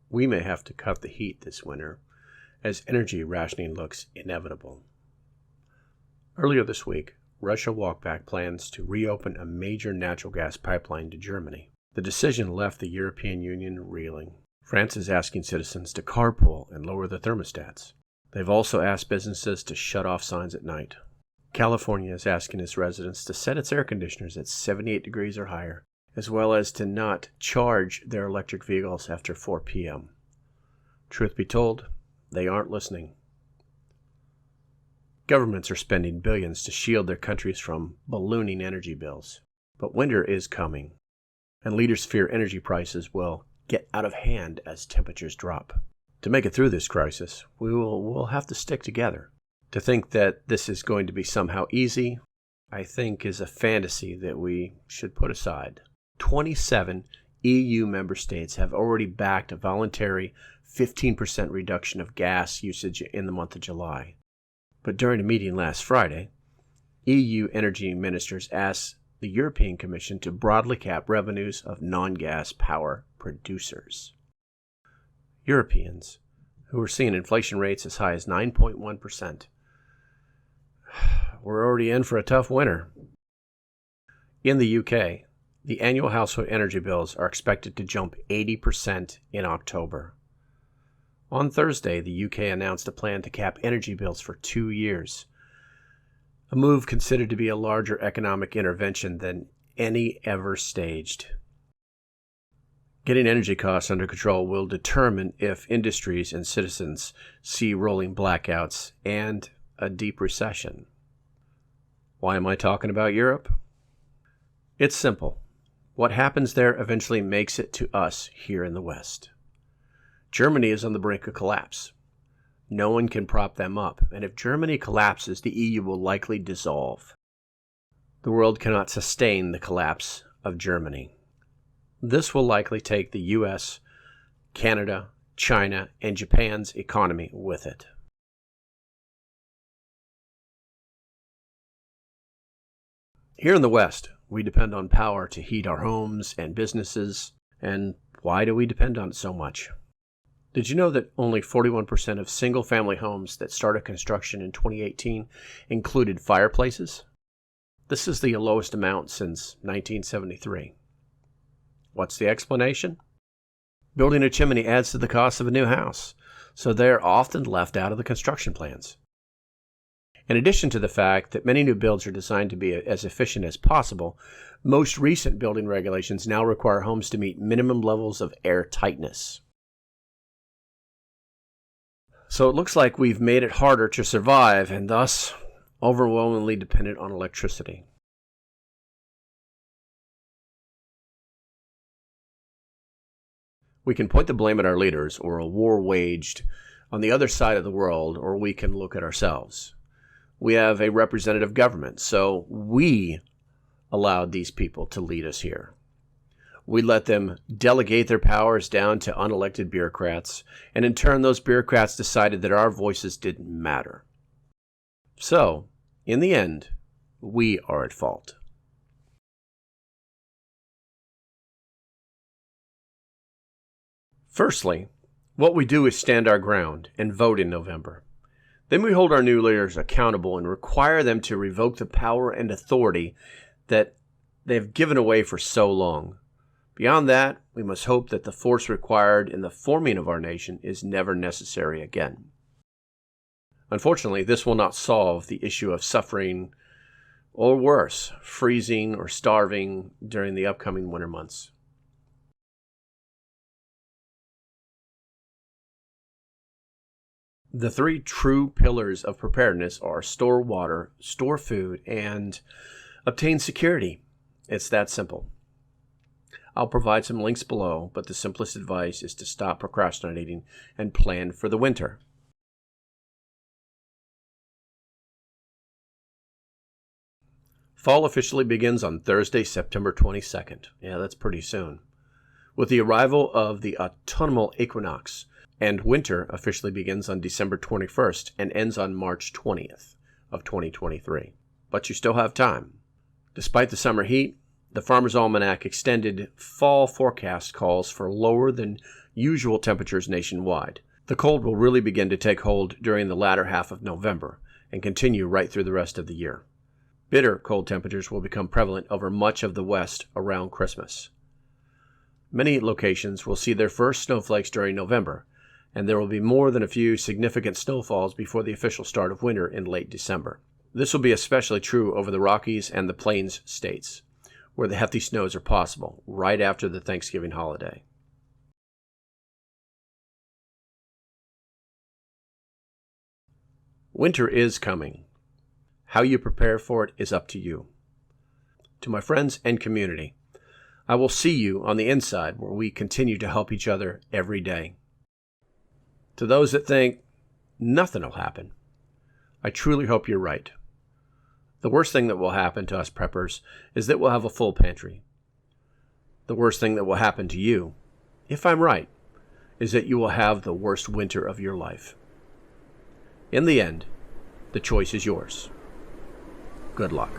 we may have to cut the heat this winter, as energy rationing looks inevitable. Earlier this week, Russia walked back plans to reopen a major natural gas pipeline to Germany. The decision left the European Union reeling. France is asking citizens to carpool and lower the thermostats. They've also asked businesses to shut off signs at night. California is asking its residents to set its air conditioners at 78 degrees or higher, as well as to not charge their electric vehicles after 4 p.m. Truth be told, they aren't listening. Governments are spending billions to shield their countries from ballooning energy bills. But winter is coming, and leaders fear energy prices will get out of hand as temperatures drop. To make it through this crisis, we'll have to stick together. To think that this is going to be somehow easy, I think, is a fantasy that we should put aside. 27 EU member states have already backed a voluntary 15% reduction of gas usage in the month of July. But during a meeting last Friday, EU energy ministers asked the European Commission to broadly cap revenues of non-gas power producers. Europeans, who are seeing inflation rates as high as 9.1%, we're already in for a tough winter. In the UK, the annual household energy bills are expected to jump 80% in October. On Thursday, the UK announced a plan to cap energy bills for 2 years, a move considered to be a larger economic intervention than any ever staged. Getting energy costs under control will determine if industries and citizens see rolling blackouts and a deep recession. Why am I talking about Europe? It's simple. What happens there eventually makes it to us here in the West. Germany is on the brink of collapse. No one can prop them up, and if Germany collapses, the EU will likely dissolve. The world cannot sustain the collapse of Germany. This will likely take the US, Canada, China, and Japan's economy with it. Here in the West, we depend on power to heat our homes and businesses. And why do we depend on it so much? Did you know that only 41% of single-family homes that started construction in 2018 included fireplaces? This is the lowest amount since 1973. What's the explanation? Building a chimney adds to the cost of a new house, so they're often left out of the construction plans. In addition to the fact that many new builds are designed to be as efficient as possible, most recent building regulations now require homes to meet minimum levels of air tightness. So it looks like we've made it harder to survive and thus overwhelmingly dependent on electricity. We can point the blame at our leaders or a war waged on the other side of the world, or we can look at ourselves. We have a representative government, so we allowed these people to lead us here. We let them delegate their powers down to unelected bureaucrats, and in turn those bureaucrats decided that our voices didn't matter. So, in the end, we are at fault. Firstly, what we do is stand our ground and vote in November. Then we hold our new leaders accountable and require them to revoke the power and authority that they've given away for so long. Beyond that, we must hope that the force required in the forming of our nation is never necessary again. Unfortunately, this will not solve the issue of suffering, or worse, freezing or starving during the upcoming winter months. The three true pillars of preparedness are store water, store food, and obtain security. It's that simple. I'll provide some links below, but the simplest advice is to stop procrastinating and plan for the winter. Fall officially begins on Thursday, September 22nd. Yeah, that's pretty soon. With the arrival of the autumnal equinox, and winter officially begins on December 21st and ends on March 20th of 2023. But you still have time. Despite the summer heat, the Farmer's Almanac extended fall forecast calls for lower than usual temperatures nationwide. The cold will really begin to take hold during the latter half of November and continue right through the rest of the year. Bitter cold temperatures will become prevalent over much of the West around Christmas. Many locations will see their first snowflakes during November, and there will be more than a few significant snowfalls before the official start of winter in late December. This will be especially true over the Rockies and the Plains states, where the hefty snows are possible right after the Thanksgiving holiday. Winter is coming. How you prepare for it is up to you. To my friends and community, I will see you on the inside where we continue to help each other every day. To those that think nothing will happen, I truly hope you're right. The worst thing that will happen to us preppers is that we'll have a full pantry. The worst thing that will happen to you, if I'm right, is that you will have the worst winter of your life. In the end, the choice is yours. Good luck.